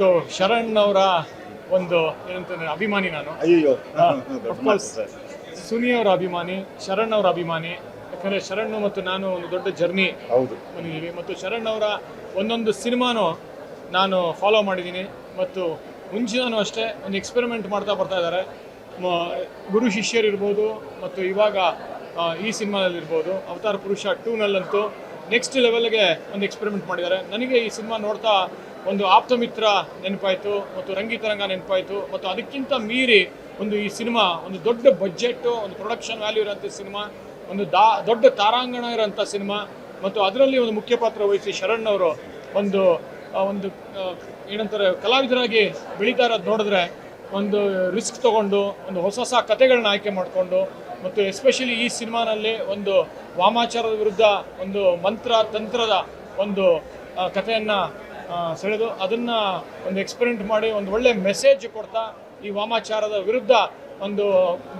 So Sharan ಅವರ ಒಂದು ಏನಂತಂದ್ರೆ ಅಭಿಮಾನಿ ನಾನು. ಅಯ್ಯೋ ಸುನಿ ಅವರ ಅಭಿಮಾನಿ, ಶರಣ್ ಅವರ ಅಭಿಮಾನಿ. ಯಾಕಂದ್ರೆ ಶರಣ್ ಮತ್ತು ನಾನು ಒಂದು ದೊಡ್ಡ ಜರ್ನಿ ಬಂದಿದ್ದೀವಿ ಮತ್ತು ಶರಣ್ ಅವರ ಒಂದೊಂದು ಸಿನಿಮಾನು ನಾನು ಫಾಲೋ ಮಾಡಿದ್ದೀನಿ ಮತ್ತು ಮುಂಚಿನೂ ಅಷ್ಟೇ ಒಂದು ಎಕ್ಸ್ಪೆರಿಮೆಂಟ್ ಮಾಡ್ತಾ ಬರ್ತಾ ಇದ್ದಾರೆ. ಗುರು ಶಿಷ್ಯರಿರ್ಬೋದು ಮತ್ತು ಇವಾಗ ಈ ಸಿನಿಮಾದಲ್ಲಿರ್ಬೋದು ಅವತಾರ ಪುರುಷ 2ನಲ್ಲಂತೂ ನೆಕ್ಸ್ಟ್ ಲೆವೆಲ್ಗೆ ಒಂದು ಎಕ್ಸ್ಪೆರಿಮೆಂಟ್ ಮಾಡಿದ್ದಾರೆ. ನನಗೆ ಈ ಸಿನಿಮಾ ನೋಡ್ತಾ ಒಂದು ಆಪ್ತಮಿತ್ರ ನೆನಪಾಯಿತು ಮತ್ತು ರಂಗಿತರಂಗ ನೆನಪಾಯಿತು ಮತ್ತು ಅದಕ್ಕಿಂತ ಮೀರಿ ಒಂದು ಈ ಸಿನಿಮಾ ಒಂದು ದೊಡ್ಡ ಬಜೆಟ್ಟು, ಒಂದು ಪ್ರೊಡಕ್ಷನ್ ವ್ಯಾಲ್ಯೂ ಇರೋಂಥ ಸಿನಿಮಾ, ಒಂದು ದೊಡ್ಡ ತಾರಾಂಗಣ ಇರೋಂಥ ಸಿನಿಮಾ ಮತ್ತು ಅದರಲ್ಲಿ ಒಂದು ಮುಖ್ಯ ಪಾತ್ರ ವಹಿಸಿ ಶರಣ್ ಅವರು ಒಂದು ಒಂದು ಏನಂತಾರೆ ಕಲಾವಿದರಾಗಿ ಬೆಳೀತಾ ಇರೋದು ನೋಡಿದ್ರೆ ಒಂದು ರಿಸ್ಕ್ ತೊಗೊಂಡು ಒಂದು ಹೊಸ ಕಥೆಗಳನ್ನ ಆಯ್ಕೆ ಮಾಡಿಕೊಂಡು ಮತ್ತು ಎಸ್ಪೆಷಲಿ ಈ ಸಿನಿಮಾನಲ್ಲಿ ಒಂದು ವಾಮಾಚಾರದ ವಿರುದ್ಧ ಒಂದು ತಂತ್ರದ ಒಂದು ಕಥೆಯನ್ನು ಸೆಳೆದು ಅದನ್ನು ಒಂದು ಎಕ್ಸ್ಪೆರಿಮೆಂಟ್ ಮಾಡಿ ಒಂದು ಒಳ್ಳೆ ಮೆಸೇಜ್ ಕೊಡ್ತಾ ಈ ವಾಮಾಚಾರದ ವಿರುದ್ಧ ಒಂದು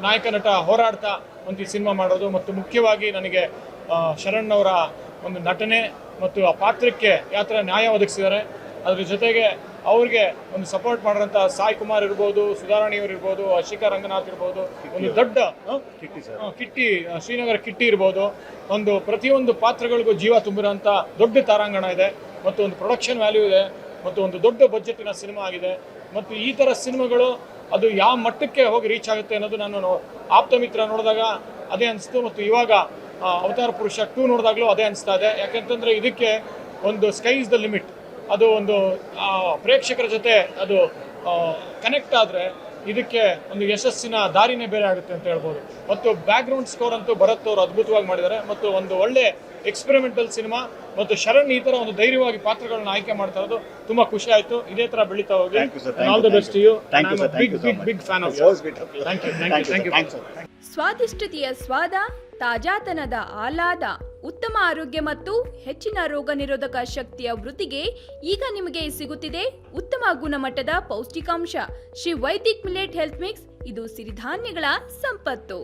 ನಾಯಕ ನಟ ಹೋರಾಡ್ತಾ ಒಂದು ಈ ಸಿನಿಮಾ ಮಾಡೋದು ಮತ್ತು ಮುಖ್ಯವಾಗಿ ನನಗೆ ಶರಣ್ ಅವರ ಒಂದು ನಟನೆ ಮತ್ತು ಆ ಪಾತ್ರಕ್ಕೆ ಯಾವ ಥರ ನ್ಯಾಯ ಒದಗಿಸಿದ್ದಾರೆ, ಅದ್ರ ಜೊತೆಗೆ ಅವ್ರಿಗೆ ಒಂದು ಸಪೋರ್ಟ್ ಮಾಡೋಂಥ ಸಾಯಿ ಕುಮಾರ್ ಇರ್ಬೋದು, ಸುಧಾರಾಣಿಯವರು ಇರ್ಬೋದು, ಅಶಿಕಾ ರಂಗನಾಥ್ ಇರ್ಬೋದು, ಒಂದು ದೊಡ್ಡ ಕಿಟ್ಟಿ ಶ್ರೀನಗರ ಕಿಟ್ಟಿ ಇರ್ಬೋದು, ಒಂದು ಪ್ರತಿಯೊಂದು ಪಾತ್ರಗಳಿಗೂ ಜೀವ ತುಂಬಿರೋಂಥ ದೊಡ್ಡ ತಾರಾಂಗಣ ಇದೆ ಮತ್ತು ಒಂದು ಪ್ರೊಡಕ್ಷನ್ ವ್ಯಾಲ್ಯೂ ಇದೆ ಮತ್ತು ಒಂದು ದೊಡ್ಡ ಬಜೆಟಿನ ಸಿನಿಮಾ ಆಗಿದೆ. ಮತ್ತು ಈ ಥರ ಸಿನಿಮಾಗಳು ಅದು ಯಾವ ಮಟ್ಟಕ್ಕೆ ಹೋಗಿ ರೀಚ್ ಆಗುತ್ತೆ ಅನ್ನೋದು ನಾನು ಆಪ್ತಮಿತ್ರ ನೋಡಿದಾಗ ಅದೇ ಅನಿಸ್ತು ಮತ್ತು ಇವಾಗ ಅವತಾರ ಪುರುಷ 2 ನೋಡಿದಾಗಲೂ ಅದೇ ಅನಿಸ್ತಾ ಇದೆ. ಯಾಕೆಂತಂದರೆ ಇದಕ್ಕೆ ಒಂದು ಸ್ಕೈ ಇಸ್ ದ ಲಿಮಿಟ್, ಅದು ಒಂದು ಪ್ರೇಕ್ಷಕರ ಜೊತೆ ಅದು ಕನೆಕ್ಟ್ ಆದರೆ ಇದಕ್ಕೆ ಒಂದು ಯಶಸ್ಸಿನ ದಾರಿನೇ ಬೇರೆ ಆಗುತ್ತೆ ಅಂತ ಹೇಳ್ಬೋದು. ಮತ್ತು ಬ್ಯಾಕ್ಗ್ರೌಂಡ್ ಸ್ಕೋರ್ ಅಂತೂ ಭರತ್ ಅವರು ಅದ್ಭುತವಾಗಿ ಮಾಡಿದ್ದಾರೆ ಮತ್ತು ಒಂದು ಒಳ್ಳೆ ಎಕ್ಸ್ಪೆರಿಮೆಂಟಲ್ ಸಿನಿಮಾ ಮತ್ತು ಶರಣ್ ಈ ಥರ ಒಂದು ಧೈರ್ಯವಾಗಿ ಪಾತ್ರಗಳನ್ನ ಆಯ್ಕೆ ಮಾಡ್ತಾ ಇರೋದು ತುಂಬ ಖುಷಿ ಆಯಿತು. ಇದೇ ಥರ ಬೆಳೀತಾ ಹೋಗಿ. All the best you. Big fan of you. Thank you. ಸ್ವಾದಿಷ್ಟತೆಯ ಸ್ವಾದ, ತಾಜಾತನದ ಆಹ್ಲಾದ, ಉತ್ತಮ ಆರೋಗ್ಯ ಮತ್ತು ಹೆಚ್ಚಿನ ರೋಗ ನಿರೋಧಕ ಶಕ್ತಿಯ ವೃದ್ಧಿಗೆ ಈಗ ನಿಮಗೆ ಸಿಗುತ್ತಿದೆ ಉತ್ತಮ ಗುಣಮಟ್ಟದ ಪೌಷ್ಟಿಕಾಂಶ Shri Vaidik millet health mix. ಇದು ಸಿರಿಧಾನ್ಯಗಳ ಸಂಪತ್ತು.